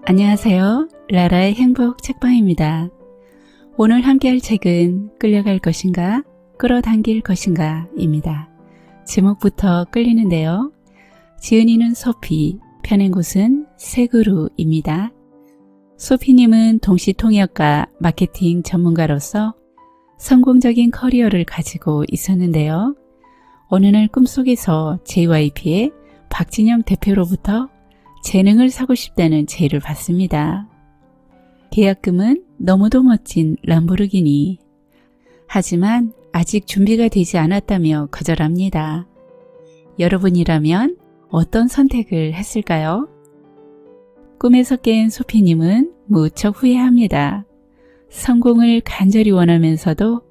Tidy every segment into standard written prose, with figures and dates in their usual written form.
안녕하세요. 라라의 행복 책방입니다. 오늘 함께할 책은 끌려갈 것인가, 끌어당길 것인가 입니다. 제목부터 끌리는데요. 지은이는 소피, 펴낸 곳은 세그루입니다. 소피님은 동시통역과 마케팅 전문가로서 성공적인 커리어를 가지고 있었는데요. 어느 날 꿈속에서 JYP의 박진영 대표로부터 재능을 사고 싶다는 제의를 받습니다. 계약금은 너무도 멋진 람보르기니. 하지만 아직 준비가 되지 않았다며 거절합니다. 여러분이라면 어떤 선택을 했을까요? 꿈에서 깬 소피님은 무척 후회합니다. 성공을 간절히 원하면서도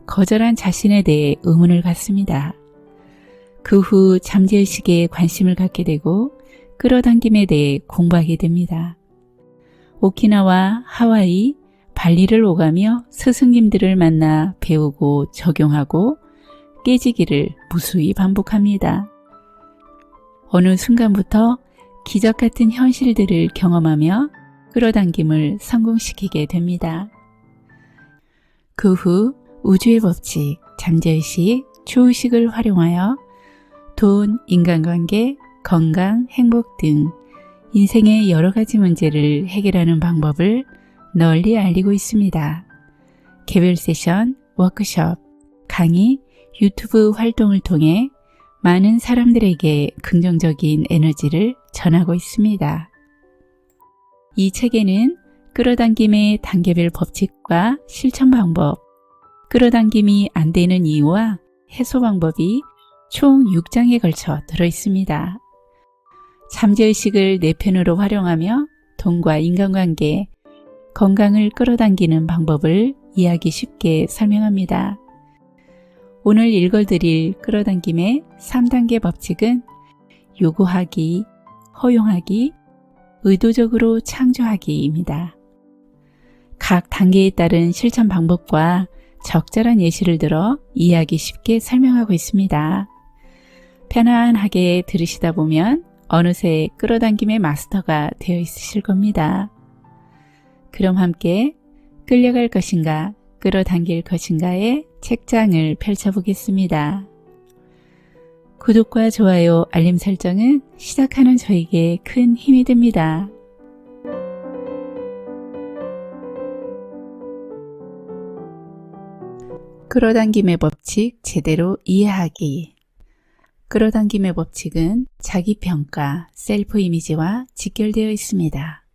거절한 자신에 대해 의문을 갖습니다. 그 후 잠재의식에 관심을 갖게 되고 끌어당김에 대해 공부하게 됩니다. 오키나와 하와이, 발리를 오가며 스승님들을 만나 배우고 적용하고 깨지기를 무수히 반복합니다. 어느 순간부터 기적 같은 현실들을 경험하며 끌어당김을 성공시키게 됩니다. 그 후 우주의 법칙, 잠재의식, 초의식을 활용하여 돈, 인간관계, 건강, 행복 등 인생의 여러 가지 문제를 해결하는 방법을 널리 알리고 있습니다. 개별 세션, 워크숍, 강의, 유튜브 활동을 통해 많은 사람들에게 긍정적인 에너지를 전하고 있습니다. 이 책에는 끌어당김의 단계별 법칙과 실천 방법, 끌어당김이 안 되는 이유와 해소 방법이 총 6장에 걸쳐 들어있습니다. 잠재의식을 내 편으로 활용하며 돈과 인간관계, 건강을 끌어당기는 방법을 이해하기 쉽게 설명합니다. 오늘 읽어드릴 끌어당김의 3단계 법칙은 요구하기, 허용하기, 의도적으로 창조하기입니다. 각 단계에 따른 실천 방법과 적절한 예시를 들어 이해하기 쉽게 설명하고 있습니다. 편안하게 들으시다 보면 어느새 끌어당김의 마스터가 되어 있으실 겁니다. 그럼 함께 끌려갈 것인가, 끌어당길 것인가의 책장을 펼쳐보겠습니다. 구독과 좋아요, 알림 설정은 시작하는 저에게 큰 힘이 됩니다. 끌어당김의 법칙 제대로 이해하기. 끌어당김의 법칙은 자기평가, 셀프 이미지와 직결되어 있습니다.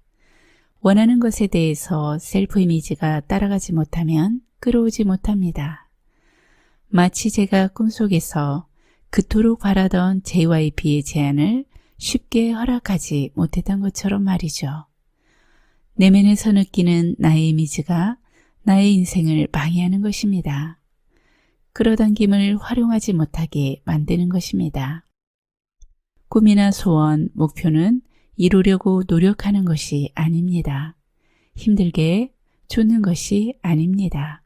원하는 것에 대해서 셀프 이미지가 따라가지 못하면 끌어오지 못합니다. 마치 제가 꿈속에서 그토록 바라던 JYP의 제안을 쉽게 허락하지 못했던 것처럼 말이죠. 내면에서 느끼는 나의 이미지가 나의 인생을 방해하는 것입니다. 끌어당김을 활용하지 못하게 만드는 것입니다. 꿈이나 소원, 목표는 이루려고 노력하는 것이 아닙니다. 힘들게 쫓는 것이 아닙니다.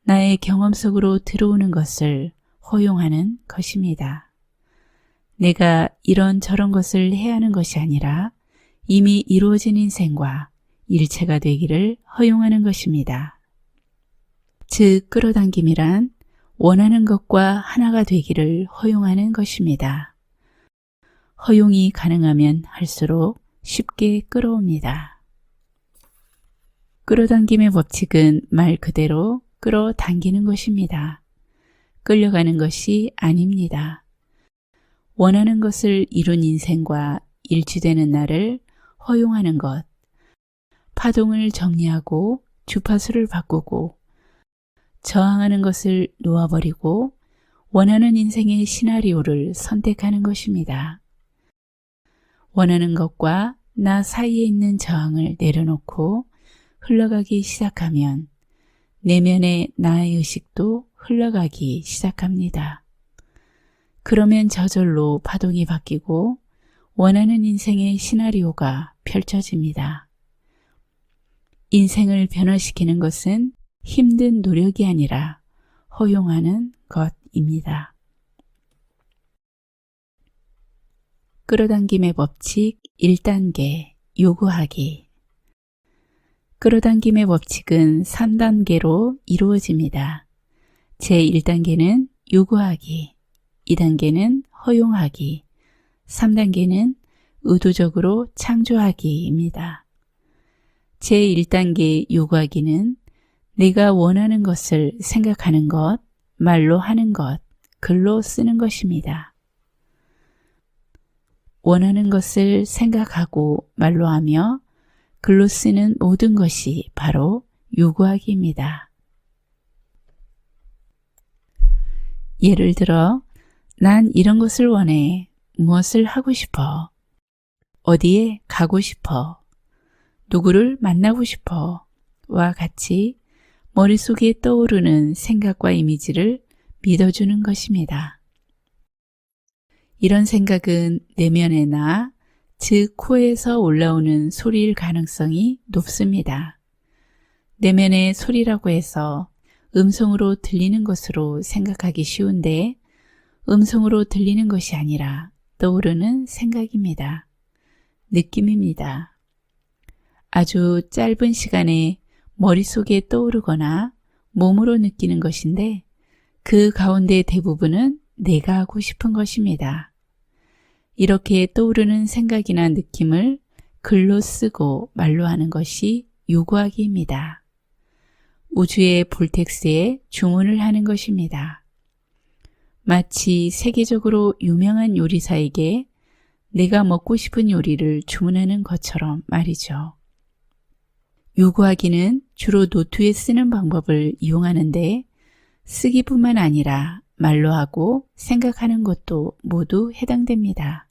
나의 경험 속으로 들어오는 것을 허용하는 것입니다. 내가 이런저런 것을 해야 하는 것이 아니라 이미 이루어진 인생과 일체가 되기를 허용하는 것입니다. 즉, 끌어당김이란 원하는 것과 하나가 되기를 허용하는 것입니다. 허용이 가능하면 할수록 쉽게 끌어옵니다. 끌어당김의 법칙은 말 그대로 끌어당기는 것입니다. 끌려가는 것이 아닙니다. 원하는 것을 이룬 인생과 일치되는 나를 허용하는 것, 파동을 정리하고 주파수를 바꾸고 저항하는 것을 놓아버리고 원하는 인생의 시나리오를 선택하는 것입니다. 원하는 것과 나 사이에 있는 저항을 내려놓고 흘러가기 시작하면 내면의 나의 의식도 흘러가기 시작합니다. 그러면 저절로 파동이 바뀌고 원하는 인생의 시나리오가 펼쳐집니다. 인생을 변화시키는 것은 힘든 노력이 아니라 허용하는 것입니다. 끌어당김의 법칙 1단계 요구하기. 끌어당김의 법칙은 3단계로 이루어집니다. 제1단계는 요구하기, 2단계는 허용하기, 3단계는 의도적으로 창조하기입니다. 제1단계 요구하기는 내가 원하는 것을 생각하는 것, 말로 하는 것, 글로 쓰는 것입니다. 원하는 것을 생각하고 말로 하며 글로 쓰는 모든 것이 바로 요구하기입니다. 예를 들어, 난 이런 것을 원해. 무엇을 하고 싶어? 어디에 가고 싶어? 누구를 만나고 싶어? 와 같이 머릿속에 떠오르는 생각과 이미지를 믿어주는 것입니다. 이런 생각은 내면의 나, 즉 코에서 올라오는 소리일 가능성이 높습니다. 내면의 소리라고 해서 음성으로 들리는 것으로 생각하기 쉬운데 음성으로 들리는 것이 아니라 떠오르는 생각입니다. 느낌입니다. 아주 짧은 시간에 머릿속에 떠오르거나 몸으로 느끼는 것인데 그 가운데 대부분은 내가 하고 싶은 것입니다. 이렇게 떠오르는 생각이나 느낌을 글로 쓰고 말로 하는 것이 요구하기입니다. 우주의 볼텍스에 주문을 하는 것입니다. 마치 세계적으로 유명한 요리사에게 내가 먹고 싶은 요리를 주문하는 것처럼 말이죠. 요구하기는 주로 노트에 쓰는 방법을 이용하는데 쓰기뿐만 아니라 말로 하고 생각하는 것도 모두 해당됩니다.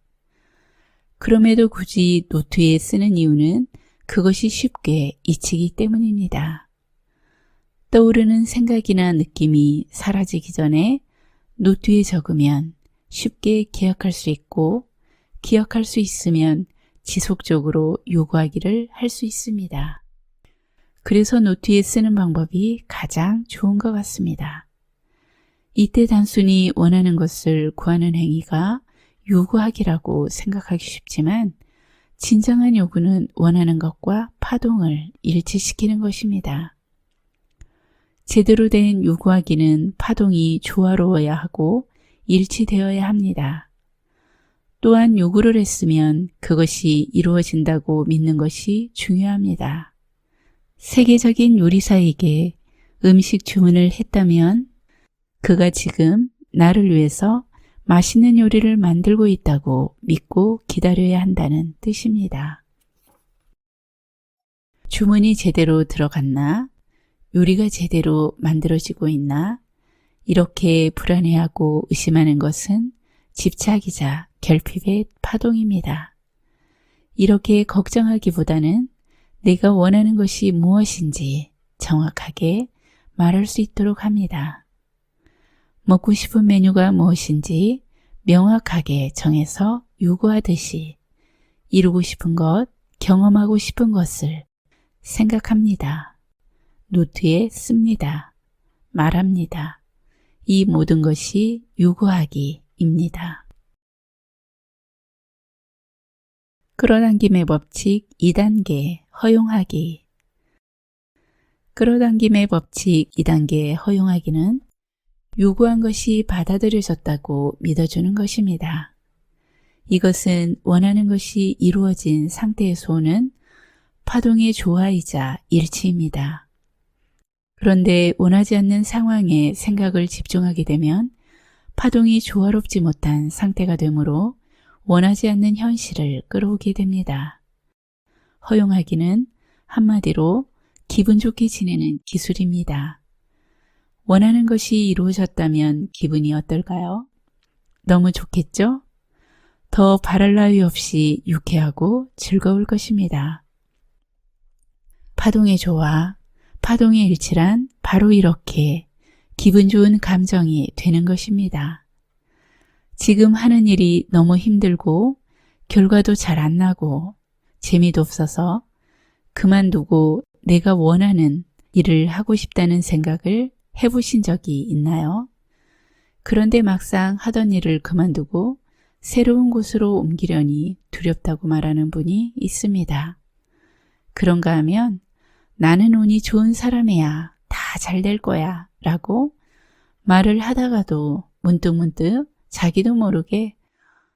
그럼에도 굳이 노트에 쓰는 이유는 그것이 쉽게 잊히기 때문입니다. 떠오르는 생각이나 느낌이 사라지기 전에 노트에 적으면 쉽게 기억할 수 있고 기억할 수 있으면 지속적으로 요구하기를 할 수 있습니다. 그래서 노트에 쓰는 방법이 가장 좋은 것 같습니다. 이때 단순히 원하는 것을 구하는 행위가 요구하기라고 생각하기 쉽지만 진정한 요구는 원하는 것과 파동을 일치시키는 것입니다. 제대로 된 요구하기는 파동이 조화로워야 하고 일치되어야 합니다. 또한 요구를 했으면 그것이 이루어진다고 믿는 것이 중요합니다. 세계적인 요리사에게 음식 주문을 했다면 그가 지금 나를 위해서 맛있는 요리를 만들고 있다고 믿고 기다려야 한다는 뜻입니다. 주문이 제대로 들어갔나? 요리가 제대로 만들어지고 있나? 이렇게 불안해하고 의심하는 것은 집착이자 결핍의 파동입니다. 이렇게 걱정하기보다는 내가 원하는 것이 무엇인지 정확하게 말할 수 있도록 합니다. 먹고 싶은 메뉴가 무엇인지 명확하게 정해서 요구하듯이 이루고 싶은 것, 경험하고 싶은 것을 생각합니다. 노트에 씁니다. 말합니다. 이 모든 것이 요구하기입니다. 끌어당김의 법칙 2단계 허용하기. 끌어당김의 법칙 2단계 허용하기는 요구한 것이 받아들여졌다고 믿어주는 것입니다. 이것은 원하는 것이 이루어진 상태에서 오는 파동의 조화이자 일치입니다. 그런데 원하지 않는 상황에 생각을 집중하게 되면 파동이 조화롭지 못한 상태가 되므로 원하지 않는 현실을 끌어오게 됩니다. 허용하기는 한마디로 기분 좋게 지내는 기술입니다. 원하는 것이 이루어졌다면 기분이 어떨까요? 너무 좋겠죠? 더 바랄 나위 없이 유쾌하고 즐거울 것입니다. 파동의 조화, 파동의 일치란 바로 이렇게 기분 좋은 감정이 되는 것입니다. 지금 하는 일이 너무 힘들고 결과도 잘 안 나고 재미도 없어서 그만두고 내가 원하는 일을 하고 싶다는 생각을 해보신 적이 있나요? 그런데 막상 하던 일을 그만두고 새로운 곳으로 옮기려니 두렵다고 말하는 분이 있습니다. 그런가 하면 나는 운이 좋은 사람이야, 다 잘 될 거야 라고 말을 하다가도 문득문득 자기도 모르게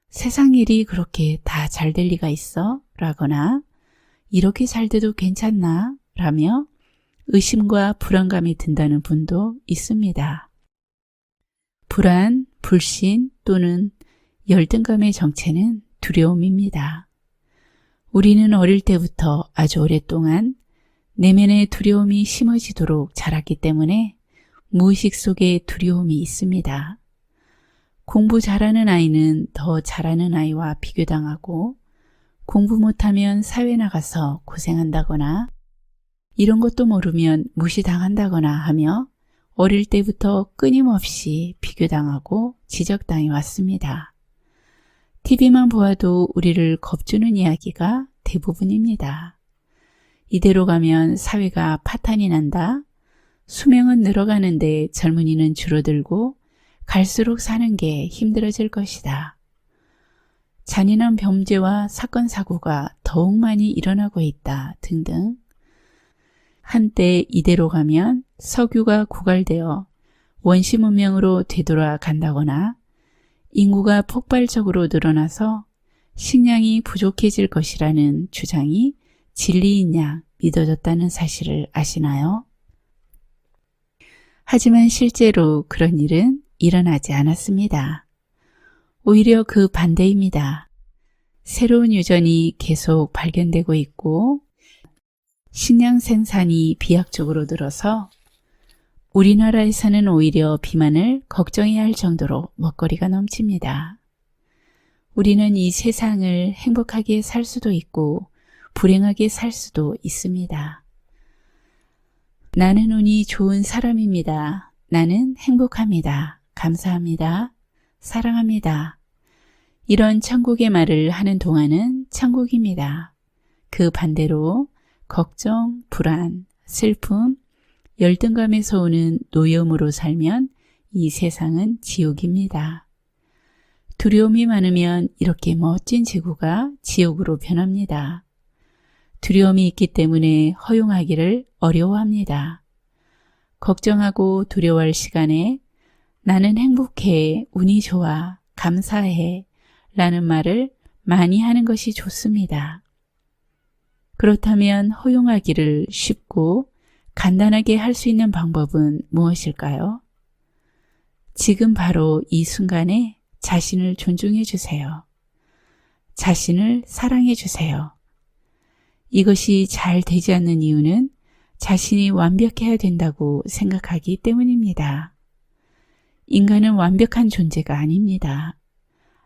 세상 일이 그렇게 다 잘 될 리가 있어? 라거나 이렇게 잘 돼도 괜찮나? 라며 의심과 불안감이 든다는 분도 있습니다. 불안, 불신 또는 열등감의 정체는 두려움입니다. 우리는 어릴 때부터 아주 오랫동안 내면의 두려움이 심어지도록 자랐기 때문에 무의식 속에 두려움이 있습니다. 공부 잘하는 아이는 더 잘하는 아이와 비교당하고 공부 못하면 사회 나가서 고생한다거나 이런 것도 모르면 무시당한다거나 하며 어릴 때부터 끊임없이 비교당하고 지적당해 왔습니다. TV만 보아도 우리를 겁주는 이야기가 대부분입니다. 이대로 가면 사회가 파탄이 난다. 수명은 늘어가는데 젊은이는 줄어들고 갈수록 사는 게 힘들어질 것이다. 잔인한 범죄와 사건 사고가 더욱 많이 일어나고 있다 등등. 한때 이대로 가면 석유가 고갈되어 원시 문명으로 되돌아간다거나 인구가 폭발적으로 늘어나서 식량이 부족해질 것이라는 주장이 진리인 양 믿어졌다는 사실을 아시나요? 하지만 실제로 그런 일은 일어나지 않았습니다. 오히려 그 반대입니다. 새로운 유전이 계속 발견되고 있고 식량 생산이 비약적으로 늘어서 우리나라에서는 오히려 비만을 걱정해야 할 정도로 먹거리가 넘칩니다. 우리는 이 세상을 행복하게 살 수도 있고 불행하게 살 수도 있습니다. 나는 운이 좋은 사람입니다. 나는 행복합니다. 감사합니다. 사랑합니다. 이런 천국의 말을 하는 동안은 천국입니다. 그 반대로 걱정, 불안, 슬픔, 열등감에서 오는 노여움으로 살면 이 세상은 지옥입니다. 두려움이 많으면 이렇게 멋진 지구가 지옥으로 변합니다. 두려움이 있기 때문에 허용하기를 어려워합니다. 걱정하고 두려워할 시간에 나는 행복해, 운이 좋아, 감사해 라는 말을 많이 하는 것이 좋습니다. 그렇다면 허용하기를 쉽고 간단하게 할 수 있는 방법은 무엇일까요? 지금 바로 이 순간에 자신을 존중해 주세요. 자신을 사랑해 주세요. 이것이 잘 되지 않는 이유는 자신이 완벽해야 된다고 생각하기 때문입니다. 인간은 완벽한 존재가 아닙니다.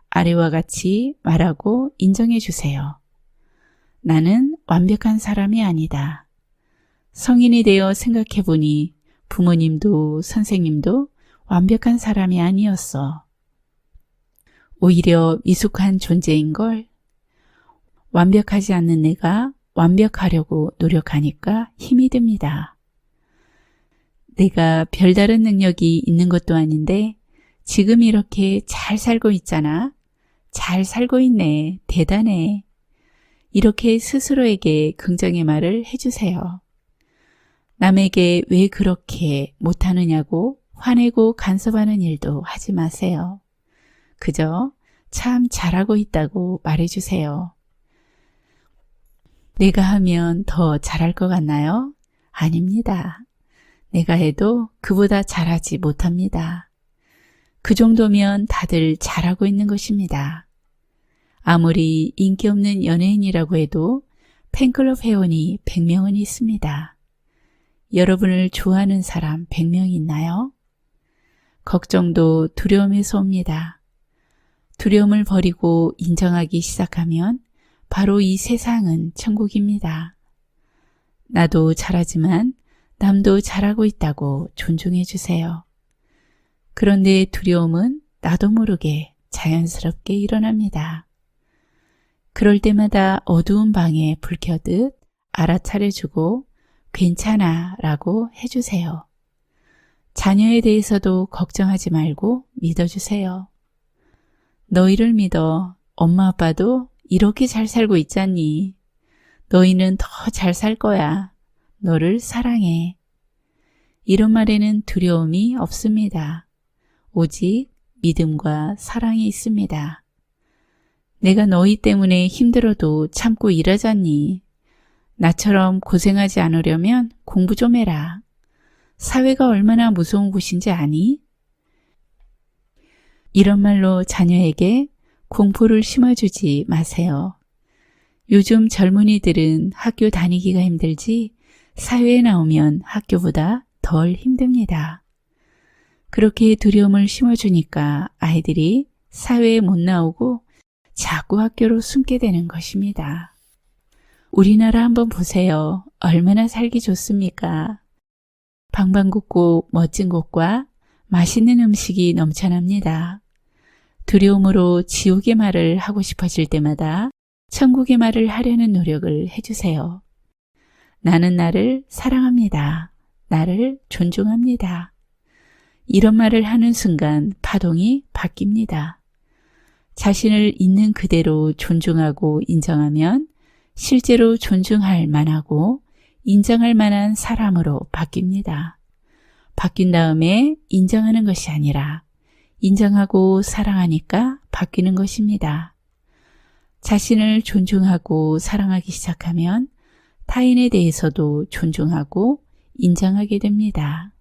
아래와 같이 말하고 인정해 주세요. 나는 완벽한 사람이 아니다. 성인이 되어 생각해 보니 부모님도 선생님도 완벽한 사람이 아니었어. 오히려 미숙한 존재인걸. 완벽하지 않는 내가 완벽하려고 노력하니까 힘이 듭니다. 내가 별다른 능력이 있는 것도 아닌데 지금 이렇게 잘 살고 있잖아. 잘 살고 있네. 대단해. 이렇게 스스로에게 긍정의 말을 해주세요. 남에게 왜 그렇게 못하느냐고 화내고 간섭하는 일도 하지 마세요. 그저 참 잘하고 있다고 말해주세요. 내가 하면 더 잘할 것 같나요? 아닙니다. 내가 해도 그보다 잘하지 못합니다. 그 정도면 다들 잘하고 있는 것입니다. 아무리 인기 없는 연예인이라고 해도 팬클럽 회원이 100명은 있습니다. 여러분을 좋아하는 사람 100명 있나요? 걱정도 두려움에서 옵니다. 두려움을 버리고 인정하기 시작하면 바로 이 세상은 천국입니다. 나도 잘하지만 남도 잘하고 있다고 존중해 주세요. 그런데 두려움은 나도 모르게 자연스럽게 일어납니다. 그럴 때마다 어두운 방에 불 켜듯 알아차려주고 괜찮아 라고 해주세요. 자녀에 대해서도 걱정하지 말고 믿어주세요. 너희를 믿어. 엄마 아빠도 이렇게 잘 살고 있잖니. 너희는 더 잘 살 거야. 너를 사랑해. 이런 말에는 두려움이 없습니다. 오직 믿음과 사랑이 있습니다. 내가 너희 때문에 힘들어도 참고 일하잖니. 나처럼 고생하지 않으려면 공부 좀 해라. 사회가 얼마나 무서운 곳인지 아니? 이런 말로 자녀에게 공포를 심어주지 마세요. 요즘 젊은이들은 학교 다니기가 힘들지 사회에 나오면 학교보다 덜 힘듭니다. 그렇게 두려움을 심어주니까 아이들이 사회에 못 나오고 자꾸 학교로 숨게 되는 것입니다. 우리나라 한번 보세요. 얼마나 살기 좋습니까? 방방곡곡 멋진 곳과 맛있는 음식이 넘쳐납니다. 두려움으로 지옥의 말을 하고 싶어질 때마다 천국의 말을 하려는 노력을 해주세요. 나는 나를 사랑합니다. 나를 존중합니다. 이런 말을 하는 순간 파동이 바뀝니다. 자신을 있는 그대로 존중하고 인정하면 실제로 존중할 만하고 인정할 만한 사람으로 바뀝니다. 바뀐 다음에 인정하는 것이 아니라 인정하고 사랑하니까 바뀌는 것입니다. 자신을 존중하고 사랑하기 시작하면 타인에 대해서도 존중하고 인정하게 됩니다.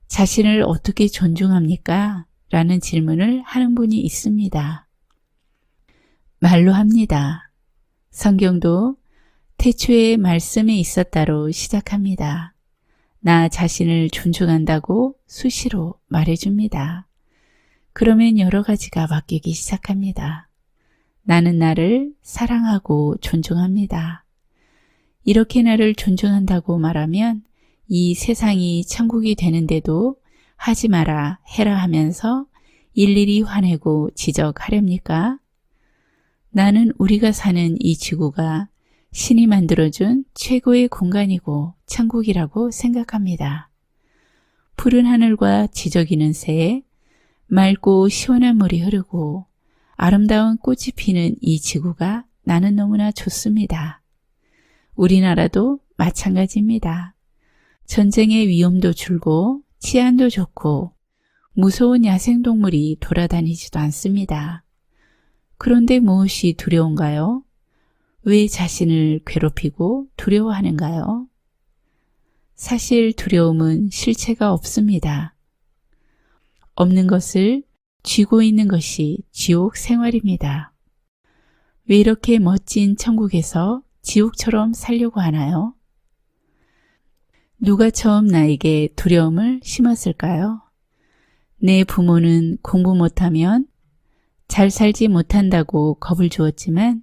자신을 어떻게 존중합니까? 라는 질문을 하는 분이 있습니다. 말로 합니다. 성경도 태초에 말씀에 있었다로 시작합니다. 나 자신을 존중한다고 수시로 말해줍니다. 그러면 여러 가지가 바뀌기 시작합니다. 나는 나를 사랑하고 존중합니다. 이렇게 나를 존중한다고 말하면 이 세상이 천국이 되는데도 하지 마라 해라 하면서 일일이 화내고 지적하렵니까? 나는 우리가 사는 이 지구가 신이 만들어준 최고의 공간이고 천국이라고 생각합니다. 푸른 하늘과 지저귀는 새에 맑고 시원한 물이 흐르고 아름다운 꽃이 피는 이 지구가 나는 너무나 좋습니다. 우리나라도 마찬가지입니다. 전쟁의 위험도 줄고 치안도 좋고 무서운 야생동물이 돌아다니지도 않습니다. 그런데 무엇이 두려운가요? 왜 자신을 괴롭히고 두려워하는가요? 사실 두려움은 실체가 없습니다. 없는 것을 쥐고 있는 것이 지옥 생활입니다. 왜 이렇게 멋진 천국에서 지옥처럼 살려고 하나요? 누가 처음 나에게 두려움을 심었을까요? 내 부모는 공부 못하면 잘 살지 못한다고 겁을 주었지만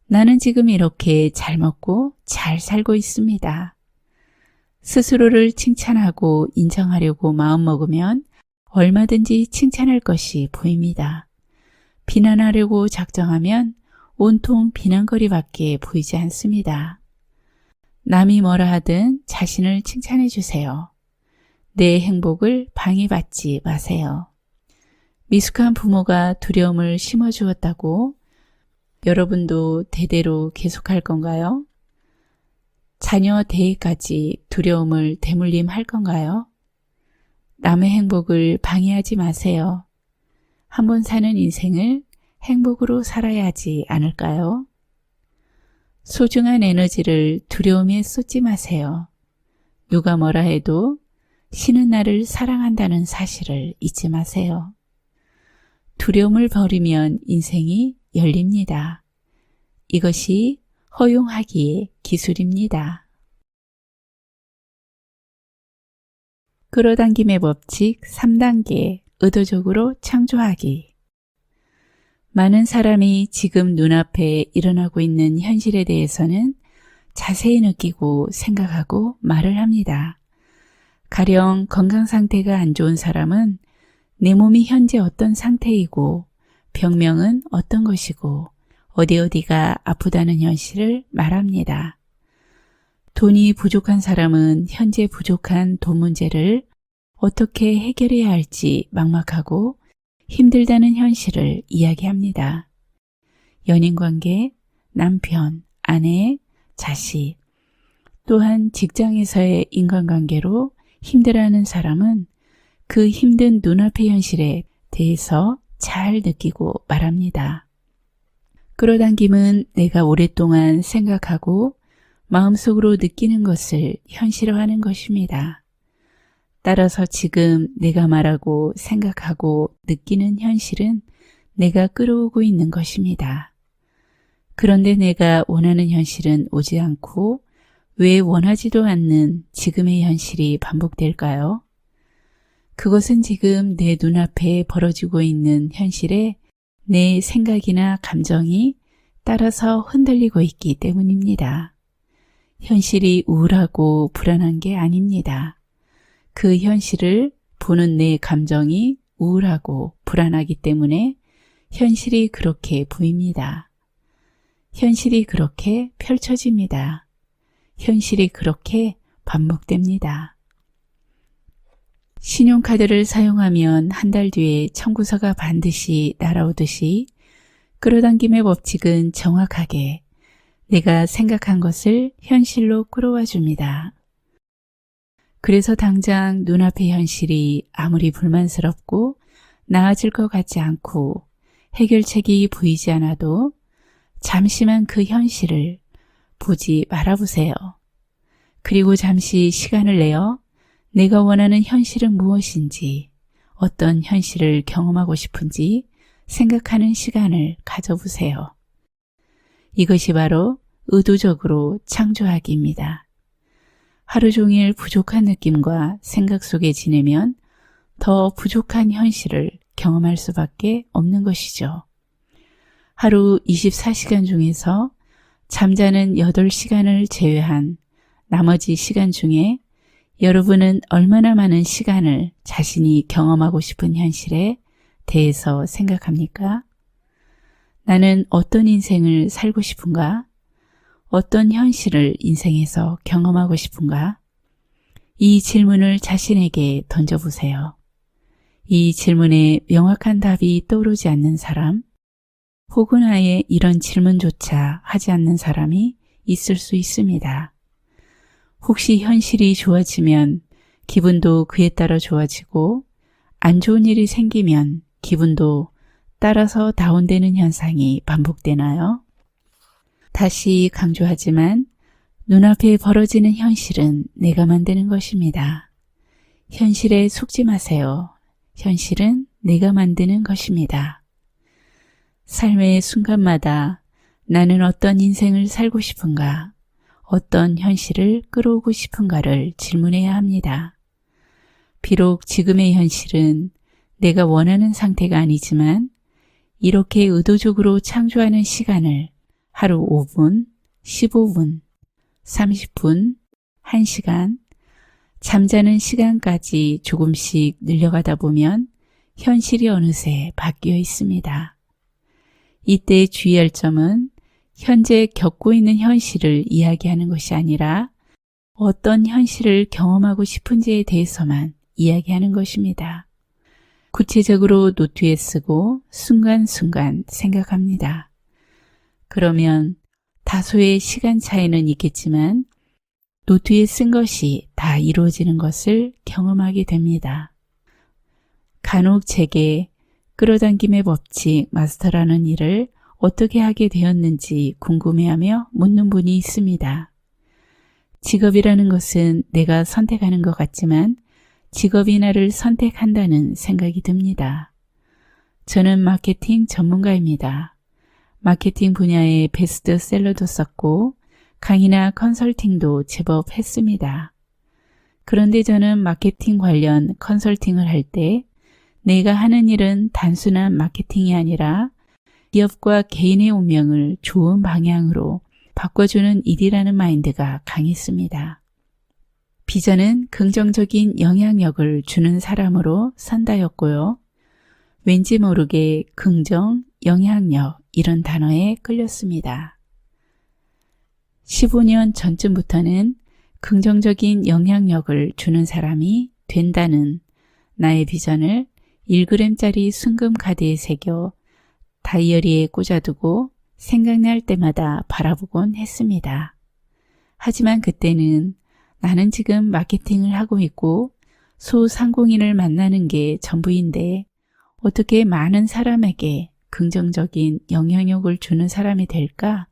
나는 지금 이렇게 잘 먹고 잘 살고 있습니다. 스스로를 칭찬하고 인정하려고 마음먹으면 얼마든지 칭찬할 것이 보입니다. 비난하려고 작정하면 온통 비난거리밖에 보이지 않습니다. 남이 뭐라 하든 자신을 칭찬해 주세요. 내 행복을 방해받지 마세요. 미숙한 부모가 두려움을 심어주었다고 여러분도 대대로 계속할 건가요? 자녀 대에까지 두려움을 대물림할 건가요? 남의 행복을 방해하지 마세요. 한번 사는 인생을 행복으로 살아야 하지 않을까요? 소중한 에너지를 두려움에 쏟지 마세요. 누가 뭐라 해도 신은 나를 사랑한다는 사실을 잊지 마세요. 두려움을 버리면 인생이 열립니다. 이것이 허용하기의 기술입니다. 끌어당김의 법칙 3단계 의도적으로 창조하기. 많은 사람이 지금 눈앞에 일어나고 있는 현실에 대해서는 자세히 느끼고 생각하고 말을 합니다. 가령 건강 상태가 안 좋은 사람은 내 몸이 현재 어떤 상태이고 병명은 어떤 것이고 어디가 아프다는 현실을 말합니다. 돈이 부족한 사람은 현재 부족한 돈 문제를 어떻게 해결해야 할지 막막하고 힘들다는 현실을 이야기합니다. 연인관계, 남편, 아내, 자식, 또한 직장에서의 인간관계로 힘들어하는 사람은 그 힘든 눈앞의 현실에 대해서 잘 느끼고 말합니다. 끌어당김은 내가 오랫동안 생각하고 마음속으로 느끼는 것을 현실화하는 것입니다. 따라서 지금 내가 말하고 생각하고 느끼는 현실은 내가 끌어오고 있는 것입니다. 그런데 내가 원하는 현실은 오지 않고 왜 원하지도 않는 지금의 현실이 반복될까요? 그것은 지금 내 눈앞에 벌어지고 있는 현실에 내 생각이나 감정이 따라서 흔들리고 있기 때문입니다. 현실이 우울하고 불안한 게 아닙니다. 그 현실을 보는 내 감정이 우울하고 불안하기 때문에 현실이 그렇게 보입니다. 현실이 그렇게 펼쳐집니다. 현실이 그렇게 반복됩니다. 신용카드를 사용하면 한 달 뒤에 청구서가 반드시 날아오듯이 끌어당김의 법칙은 정확하게 내가 생각한 것을 현실로 끌어와 줍니다. 그래서 당장 눈앞의 현실이 아무리 불만스럽고 나아질 것 같지 않고 해결책이 보이지 않아도 잠시만 그 현실을 보지 말아보세요. 그리고 잠시 시간을 내어 내가 원하는 현실은 무엇인지, 어떤 현실을 경험하고 싶은지 생각하는 시간을 가져보세요. 이것이 바로 의도적으로 창조하기입니다. 하루 종일 부족한 느낌과 생각 속에 지내면 더 부족한 현실을 경험할 수밖에 없는 것이죠. 하루 24시간 중에서 잠자는 8시간을 제외한 나머지 시간 중에 여러분은 얼마나 많은 시간을 자신이 경험하고 싶은 현실에 대해서 생각합니까? 나는 어떤 인생을 살고 싶은가? 어떤 현실을 인생에서 경험하고 싶은가? 이 질문을 자신에게 던져보세요. 이 질문에 명확한 답이 떠오르지 않는 사람, 혹은 아예 이런 질문조차 하지 않는 사람이 있을 수 있습니다. 혹시 현실이 좋아지면 기분도 그에 따라 좋아지고 안 좋은 일이 생기면 기분도 따라서 다운되는 현상이 반복되나요? 다시 강조하지만 눈앞에 벌어지는 현실은 내가 만드는 것입니다. 현실에 속지 마세요. 현실은 내가 만드는 것입니다. 삶의 순간마다 나는 어떤 인생을 살고 싶은가, 어떤 현실을 끌어오고 싶은가를 질문해야 합니다. 비록 지금의 현실은 내가 원하는 상태가 아니지만 이렇게 의도적으로 창조하는 시간을 하루 5분, 15분, 30분, 1시간, 잠자는 시간까지 조금씩 늘려가다 보면 현실이 어느새 바뀌어 있습니다. 이때 주의할 점은 현재 겪고 있는 현실을 이야기하는 것이 아니라 어떤 현실을 경험하고 싶은지에 대해서만 이야기하는 것입니다. 구체적으로 노트에 쓰고 순간순간 생각합니다. 그러면 다소의 시간 차이는 있겠지만 노트에 쓴 것이 다 이루어지는 것을 경험하게 됩니다. 간혹 제게 끌어당김의 법칙 마스터라는 일을 어떻게 하게 되었는지 궁금해하며 묻는 분이 있습니다. 직업이라는 것은 내가 선택하는 것 같지만 직업이 나를 선택한다는 생각이 듭니다. 저는 마케팅 전문가입니다. 마케팅 분야의 베스트셀러도 썼고 강의나 컨설팅도 제법 했습니다. 그런데 저는 마케팅 관련 컨설팅을 할 때 내가 하는 일은 단순한 마케팅이 아니라 기업과 개인의 운명을 좋은 방향으로 바꿔주는 일이라는 마인드가 강했습니다. 비전은 긍정적인 영향력을 주는 사람으로 산다였고요. 왠지 모르게 긍정, 영향력 이런 단어에 끌렸습니다. 15년 전쯤부터는 긍정적인 영향력을 주는 사람이 된다는 나의 비전을 1g짜리 순금 카드에 새겨 다이어리에 꽂아두고 생각날 때마다 바라보곤 했습니다. 하지만 그때는 나는 지금 마케팅을 하고 있고 소상공인을 만나는 게 전부인데 어떻게 많은 사람에게 긍정적인 영향력을 주는 사람이 될까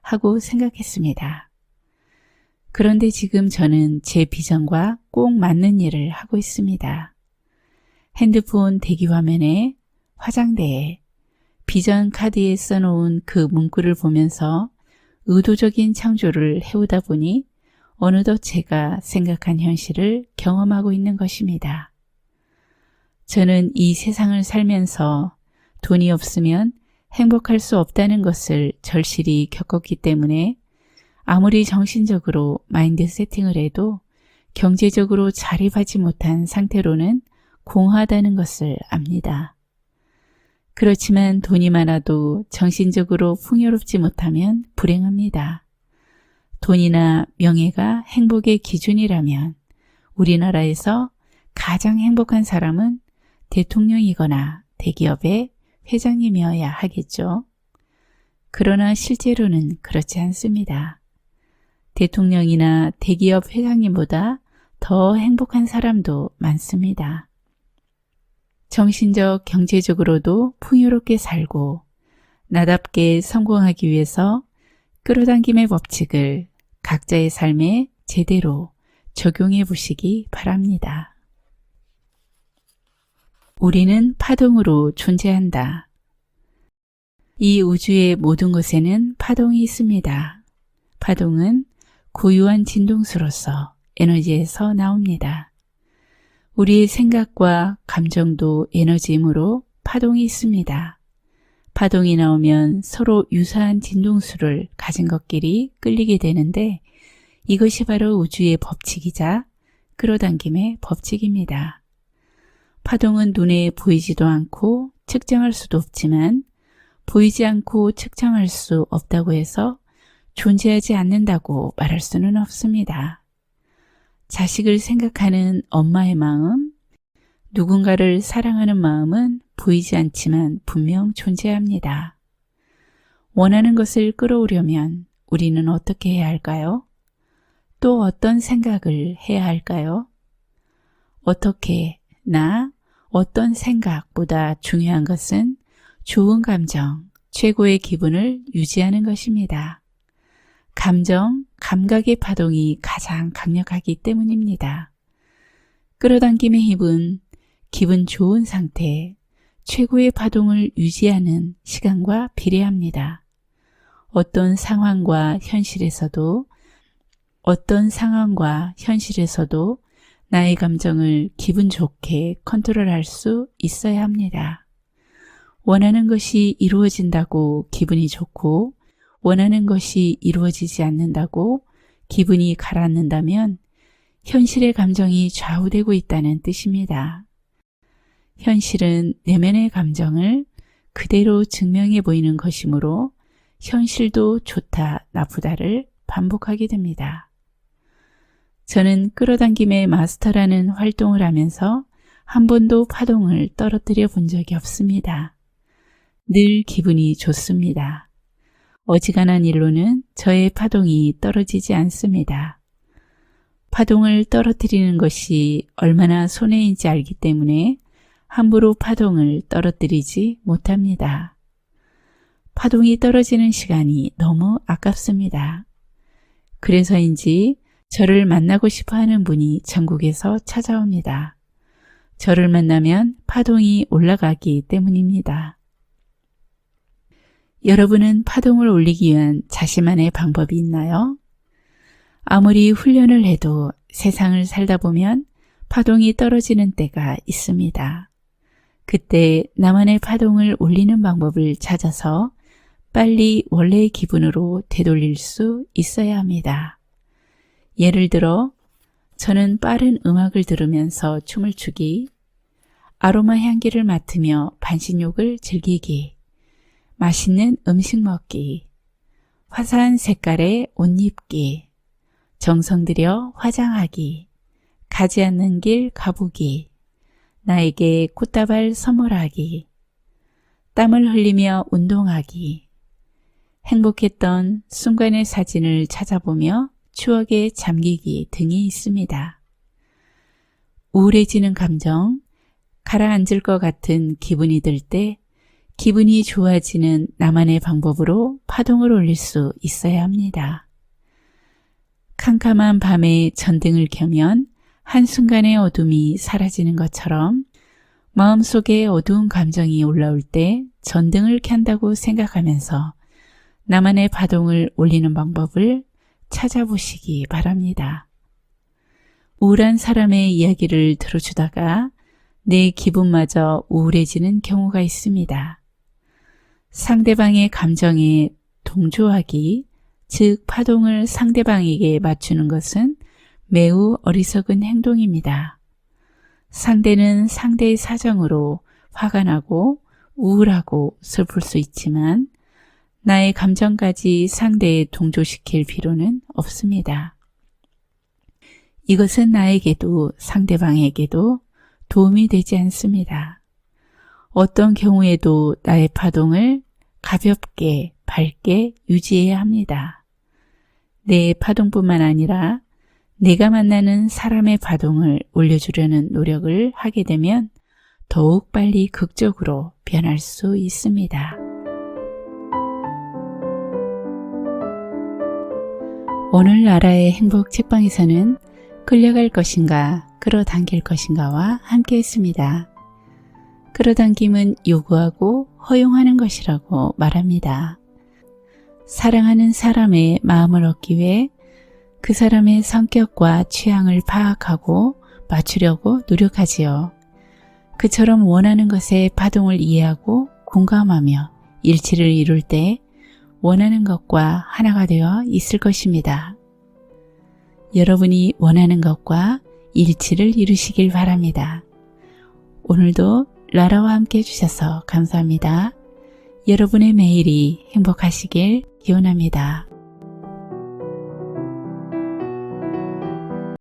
하고 생각했습니다. 그런데 지금 저는 제 비전과 꼭 맞는 일을 하고 있습니다. 핸드폰 대기화면에 화장대에 비전 카드에 써놓은 그 문구를 보면서 의도적인 창조를 해오다 보니 어느덧 제가 생각한 현실을 경험하고 있는 것입니다. 저는 이 세상을 살면서 돈이 없으면 행복할 수 없다는 것을 절실히 겪었기 때문에 아무리 정신적으로 마인드 세팅을 해도 경제적으로 자립하지 못한 상태로는 공허하다는 것을 압니다. 그렇지만 돈이 많아도 정신적으로 풍요롭지 못하면 불행합니다. 돈이나 명예가 행복의 기준이라면 우리나라에서 가장 행복한 사람은 대통령이거나 대기업의 회장님이어야 하겠죠. 그러나 실제로는 그렇지 않습니다. 대통령이나 대기업 회장님보다 더 행복한 사람도 많습니다. 정신적, 경제적으로도 풍요롭게 살고 나답게 성공하기 위해서 끌어당김의 법칙을 각자의 삶에 제대로 적용해 보시기 바랍니다. 우리는 파동으로 존재한다. 이 우주의 모든 곳에는 파동이 있습니다. 파동은 고유한 진동수로서 에너지에서 나옵니다. 우리의 생각과 감정도 에너지이므로 파동이 있습니다. 파동이 나오면 서로 유사한 진동수를 가진 것끼리 끌리게 되는데 이것이 바로 우주의 법칙이자 끌어당김의 법칙입니다. 파동은 눈에 보이지도 않고 측정할 수도 없지만 보이지 않고 측정할 수 없다고 해서 존재하지 않는다고 말할 수는 없습니다. 자식을 생각하는 엄마의 마음, 누군가를 사랑하는 마음은 보이지 않지만 분명 존재합니다. 원하는 것을 끌어오려면 우리는 어떻게 해야 할까요? 또 어떤 생각을 해야 할까요? 어떻게, 어떤 생각보다 중요한 것은 좋은 감정, 최고의 기분을 유지하는 것입니다. 감정, 감각의 파동이 가장 강력하기 때문입니다. 끌어당김의 힘은 기분 좋은 상태, 최고의 파동을 유지하는 시간과 비례합니다. 어떤 상황과 현실에서도 나의 감정을 기분 좋게 컨트롤할 수 있어야 합니다. 원하는 것이 이루어진다고 기분이 좋고 원하는 것이 이루어지지 않는다고 기분이 가라앉는다면 현실의 감정이 좌우되고 있다는 뜻입니다. 현실은 내면의 감정을 그대로 증명해 보이는 것이므로 현실도 좋다, 나쁘다를 반복하게 됩니다. 저는 끌어당김의 마스터라는 활동을 하면서 한 번도 파동을 떨어뜨려 본 적이 없습니다. 늘 기분이 좋습니다. 어지간한 일로는 저의 파동이 떨어지지 않습니다. 파동을 떨어뜨리는 것이 얼마나 손해인지 알기 때문에 함부로 파동을 떨어뜨리지 못합니다. 파동이 떨어지는 시간이 너무 아깝습니다. 그래서인지 저를 만나고 싶어 하는 분이 전국에서 찾아옵니다. 저를 만나면 파동이 올라가기 때문입니다. 여러분은 파동을 올리기 위한 자신만의 방법이 있나요? 아무리 훈련을 해도 세상을 살다 보면 파동이 떨어지는 때가 있습니다. 그때 나만의 파동을 올리는 방법을 찾아서 빨리 원래의 기분으로 되돌릴 수 있어야 합니다. 예를 들어 저는 빠른 음악을 들으면서 춤을 추기, 아로마 향기를 맡으며 반신욕을 즐기기, 맛있는 음식 먹기, 화사한 색깔의 옷 입기, 정성 들여 화장하기, 가지 않는 길 가보기, 나에게 꽃다발 선물하기, 땀을 흘리며 운동하기, 행복했던 순간의 사진을 찾아보며 추억에 잠기기 등이 있습니다. 우울해지는 감정, 가라앉을 것 같은 기분이 들 때 기분이 좋아지는 나만의 방법으로 파동을 올릴 수 있어야 합니다. 캄캄한 밤에 전등을 켜면 한순간의 어둠이 사라지는 것처럼 마음속에 어두운 감정이 올라올 때 전등을 켠다고 생각하면서 나만의 파동을 올리는 방법을 찾아보시기 바랍니다. 우울한 사람의 이야기를 들어주다가 내 기분마저 우울해지는 경우가 있습니다. 상대방의 감정에 동조하기, 즉 파동을 상대방에게 맞추는 것은 매우 어리석은 행동입니다. 상대는 상대의 사정으로 화가 나고 우울하고 슬플 수 있지만 나의 감정까지 상대에 동조시킬 필요는 없습니다. 이것은 나에게도 상대방에게도 도움이 되지 않습니다. 어떤 경우에도 나의 파동을 가볍게, 밝게 유지해야 합니다. 내 파동뿐만 아니라 내가 만나는 사람의 파동을 올려주려는 노력을 하게 되면 더욱 빨리 극적으로 변할 수 있습니다. 오늘 나라의 행복 책방에서는 끌려갈 것인가, 끌어당길 것인가와 함께 했습니다. 끌어당김은 요구하고 허용하는 것이라고 말합니다. 사랑하는 사람의 마음을 얻기 위해 그 사람의 성격과 취향을 파악하고 맞추려고 노력하지요. 그처럼 원하는 것의 파동을 이해하고 공감하며 일치를 이룰 때 원하는 것과 하나가 되어 있을 것입니다. 여러분이 원하는 것과 일치를 이루시길 바랍니다. 오늘도 라라와 함께 해주셔서 감사합니다. 여러분의 매일이 행복하시길 기원합니다.